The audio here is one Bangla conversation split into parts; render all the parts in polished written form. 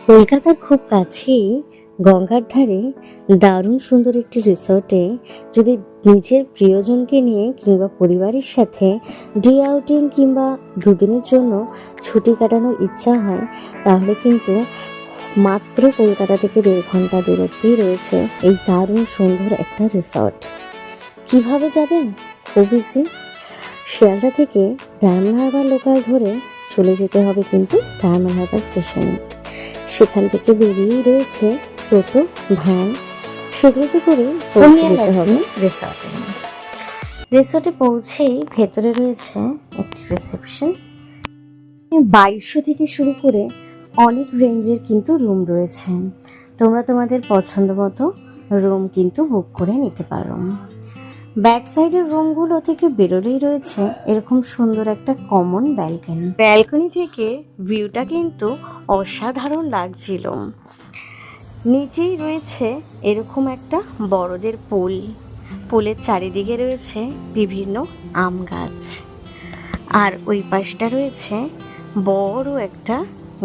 কলকাতার খুব কাছেই গঙ্গার ধারে দারুণ সুন্দর একটি রিসর্টে যদি নিজের প্রিয়জনকে নিয়ে কিংবা পরিবারের সাথে ডে আউটিং কিংবা দুদিনের জন্য ছুটি কাটানোর ইচ্ছা হয়, তাহলে কিন্তু মাত্র কলকাতা থেকে 1.5 ঘন্টা দূরত্বেই রয়েছে এই দারুণ সুন্দর একটা রিসর্ট। কিভাবে যাবেন? খুব ইজি। শিয়ালদা থেকে ডায়মন্ড হারবার লোকাল ধরে চলে যেতে হবে কিন্তু ডায়মন্ড হারবার স্টেশনে। সেখান থেকে বেরিয়েই রয়েছে টোটো, ভ্যান, সেগুলোতে করে পৌঁছে যেতে হবে রিসর্টে। রিসর্টে পৌঁছেই ভেতরে রয়েছে একটি রিসেপশন। 2200 থেকে শুরু করে অনেক রেঞ্জের কিন্তু রুম রয়েছে। তোমরা তোমাদের পছন্দ মতো রুম কিন্তু বুক করে নিতে পারো। ব্যাক সাইডের রুমগুলো থেকে বেরোলেই রয়েছে এরকম সুন্দর একটা কমন ব্যালকনি। ব্যালকনি থেকে ভিউটা কিন্তু অসাধারণ লাগছিল। নিচেই রয়েছে এরকম একটা বড়দের পুল। পুলের চারিদিকে রয়েছে বিভিন্ন আম গাছ, আর ওই পাশটা রয়েছে বড় একটা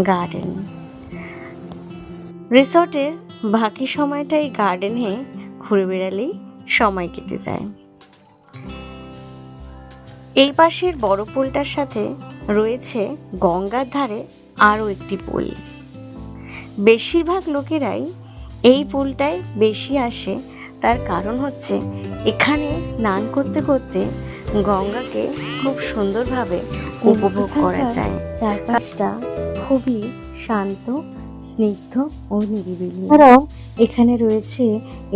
গার্ডেন। রিসর্টের বাকি সময়টা এই গার্ডেনে ঘুরে বেড়ালেই সময় কেটে যায়। এই পাশের বড় পুলটার সাথে রয়েছে গঙ্গার ধারে আরও একটি পুল। বেশিরভাগ লোকেরাই এই পুলটায় বেশি আসে, তার কারণ হচ্ছে এখানে স্নান করতে করতে গঙ্গাকে খুব সুন্দরভাবে উপভোগ করা যায়। চারপাশটা খুবই শান্ত, স্নিগ্ধ ও নিরিবিলি। এছাড়াও এখানে রয়েছে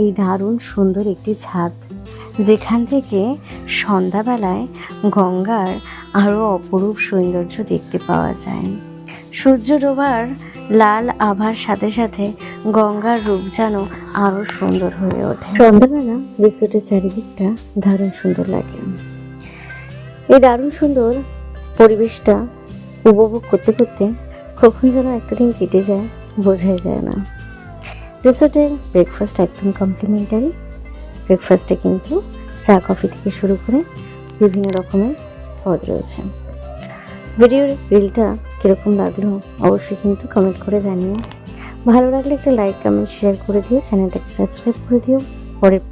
এই দারুণ সুন্দর একটি ছাদ, যেখান থেকে সন্ধ্যাবেলায় গঙ্গার আরও অপরূপ সৌন্দর্য দেখতে পাওয়া যায়। সূর্য ডোবার লাল আভার সাথে সাথে গঙ্গার রূপ যেন আরও সুন্দর হয়ে ওঠে। সন্ধ্যাবেলা রিসোর্টের চারিদিকটা দারুণ সুন্দর লাগে। এই দারুণ সুন্দর পরিবেশটা উপভোগ করতে করতে কখন যেন একটা দিন কেটে যায় বোঝাই যায় না। রিসোর্টের ব্রেকফাস্ট একদম কমপ্লিমেন্টারি। ব্রেকফাস্টে কিন্তু চা কফি থেকে শুরু করে বিভিন্ন রকমের পদ রয়েছে। ভিডিওর রিলটা কীরকম লাগলো অবশ্যই কিন্তু কমেন্ট করে জানিও। ভালো লাগলে একটা লাইক, কমেন্ট, শেয়ার করে দিও। চ্যানেলটাকে সাবস্ক্রাইব করে দিও। পরের